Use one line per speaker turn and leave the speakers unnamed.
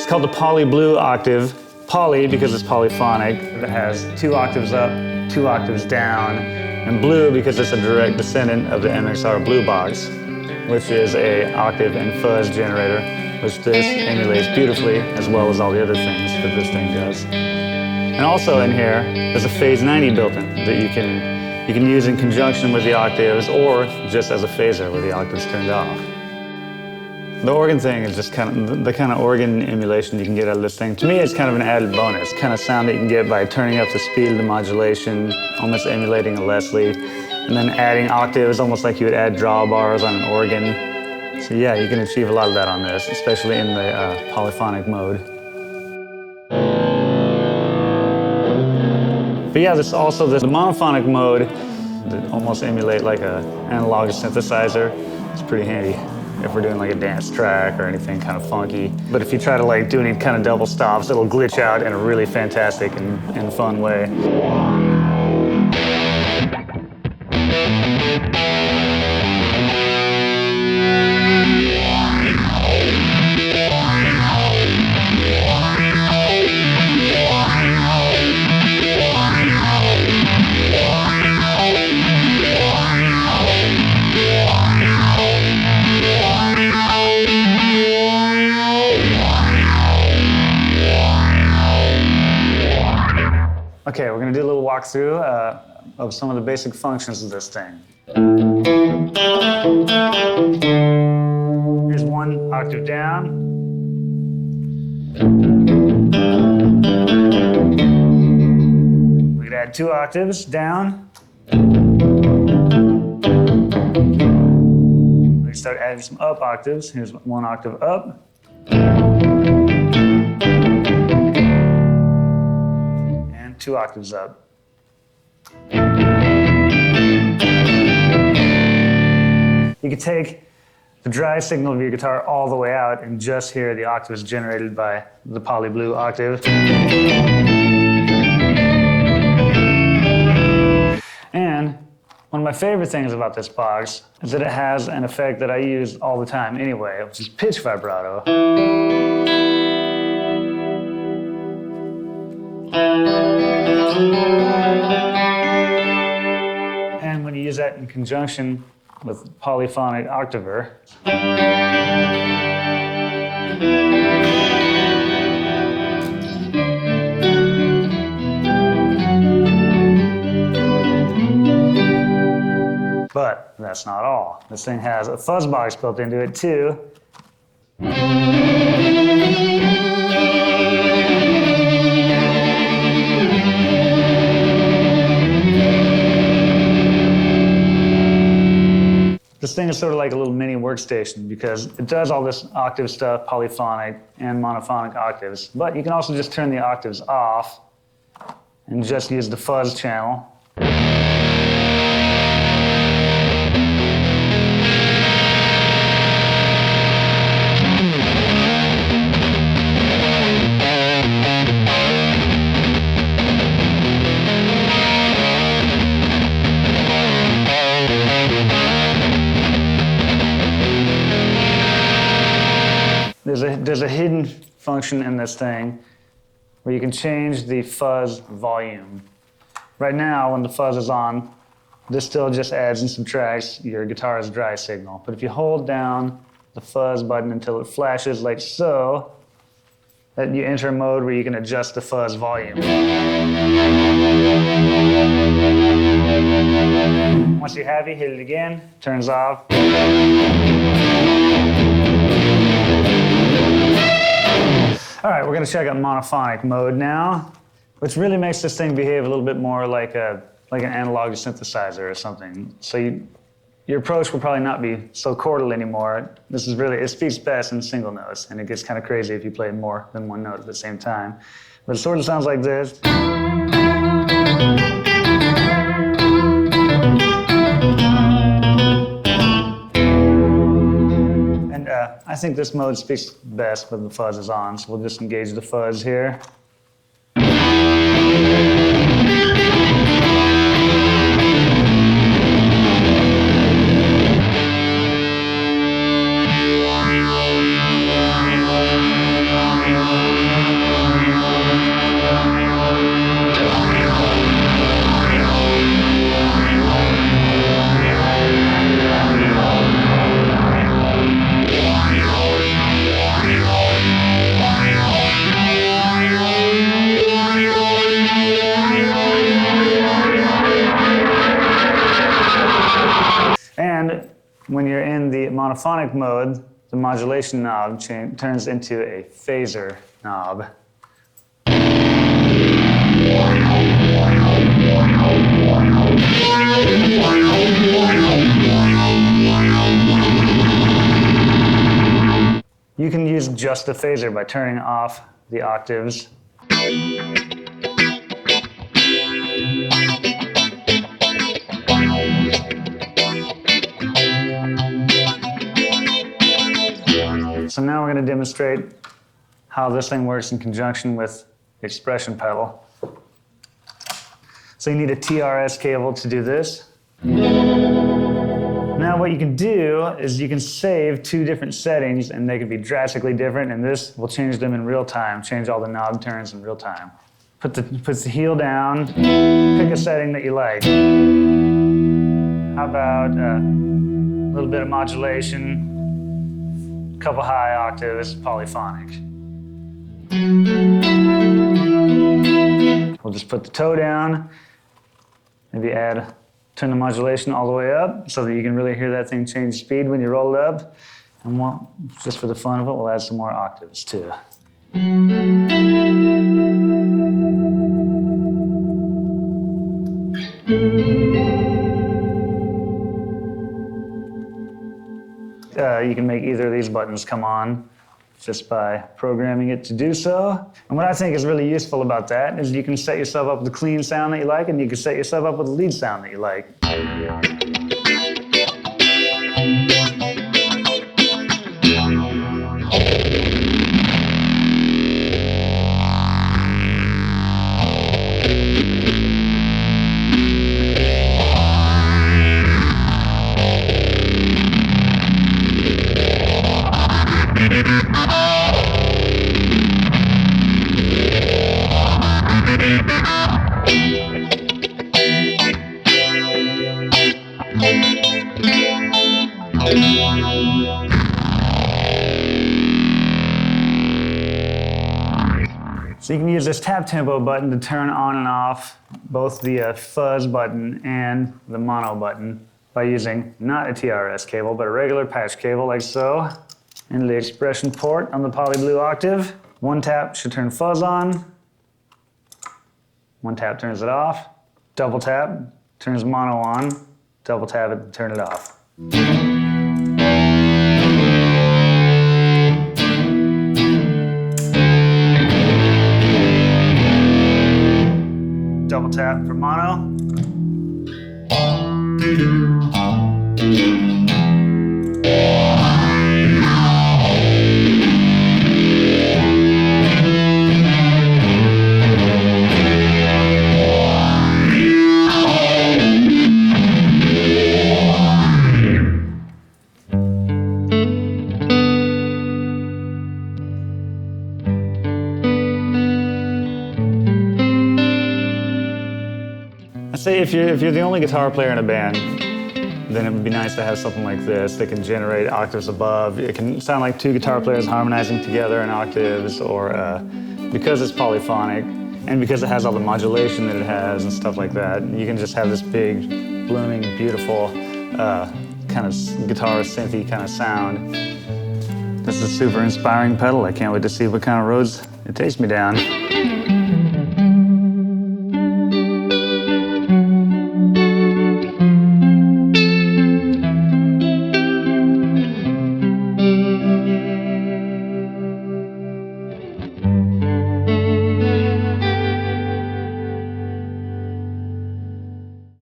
It's called the Poly Blue Octave. Poly because it's polyphonic. It has 2 octaves up, 2 octaves down, and blue because it's a direct descendant of the MXR Blue box, which is a octave and fuzz generator, which this emulates beautifully, as well as all the other things that this thing does. And also in here, there's a phase 90 built in that you can use in conjunction with the octaves or just as a phaser with the octaves turned off. The organ thing is just the kind of organ emulation you can get out of this thing. To me, it's kind of an added bonus, kind of sound that you can get by turning up the speed of the modulation, almost emulating a Leslie, and then adding octaves, almost like you would add drawbars on an organ. So yeah, you can achieve a lot of that on this, especially in the polyphonic mode. But yeah, there's also the monophonic mode that almost emulate like an analog synthesizer. It's pretty handy if we're doing like a dance track or anything kind of funky. But if you try to like do any kind of double stops, it'll glitch out in a really fantastic and fun way. Okay, we're going to do a little walkthrough of some of the basic functions of this thing. Here's 1 octave down. We could add 2 octaves down. We can start adding some up octaves. Here's 1 octave up. And 2 octaves up. You could take the dry signal of your guitar all the way out and just hear the octaves generated by the Poly Blue Octave. And one of my favorite things about this box is that it has an effect that I use all the time anyway, which is pitch vibrato. And when you use that in conjunction with polyphonic octaver, but that's not all. This thing has a fuzz box built into it too. This thing is sort of like a little mini workstation because it does all this octave stuff, polyphonic and monophonic octaves, but you can also just turn the octaves off and just use the fuzz channel. There's a hidden function in this thing where you can change the fuzz volume. Right now, when the fuzz is on, this still just adds and subtracts your guitar's dry signal. But if you hold down the fuzz button until it flashes like so, then you enter a mode where you can adjust the fuzz volume. Once you're happy, hit it again, turns off. All right, we're going to check out monophonic mode now, which really makes this thing behave a little bit more like an analog synthesizer or something. So your approach will probably not be so chordal anymore. This is really, it speaks best in single notes, and it gets kind of crazy if you play more than one note at the same time. But it sort of sounds like this. I think this mode speaks best when the fuzz is on, so we'll just engage the fuzz here. When you're in the monophonic mode, the modulation knob turns into a phaser knob. You can use just the phaser by turning off the octaves. So now we're going to demonstrate how this thing works in conjunction with the expression pedal. So you need a TRS cable to do this. Now what you can do is you can save two different settings and they can be drastically different, and this will change them in real time, change all the knob turns in real time. Puts the heel down, pick a setting that you like. How about a little bit of modulation, a couple high octaves, polyphonic. We'll just put the toe down, maybe turn the modulation all the way up so that you can really hear that thing change speed when you roll it up. And just for the fun of it, we'll add some more octaves too. You can make either of these buttons come on just by programming it to do so. And what I think is really useful about that is you can set yourself up with a clean sound that you like, and you can set yourself up with a lead sound that you like. So you can use this tap tempo button to turn on and off both the fuzz button and the mono button by using not a TRS cable, but a regular patch cable like so, into the expression port on the Poly Blue Octave. One tap should turn fuzz on, one tap turns it off, double tap turns mono on, double tap it to turn it off. Double tap for mono. I say if you're the only guitar player in a band, then it would be nice to have something like this that can generate octaves above. It can sound like two guitar players harmonizing together in octaves, or because it's polyphonic and because it has all the modulation that it has and stuff like that, you can just have this big, blooming, beautiful kind of guitar synthy kind of sound. This is a super inspiring pedal. I can't wait to see what kind of roads it takes me down.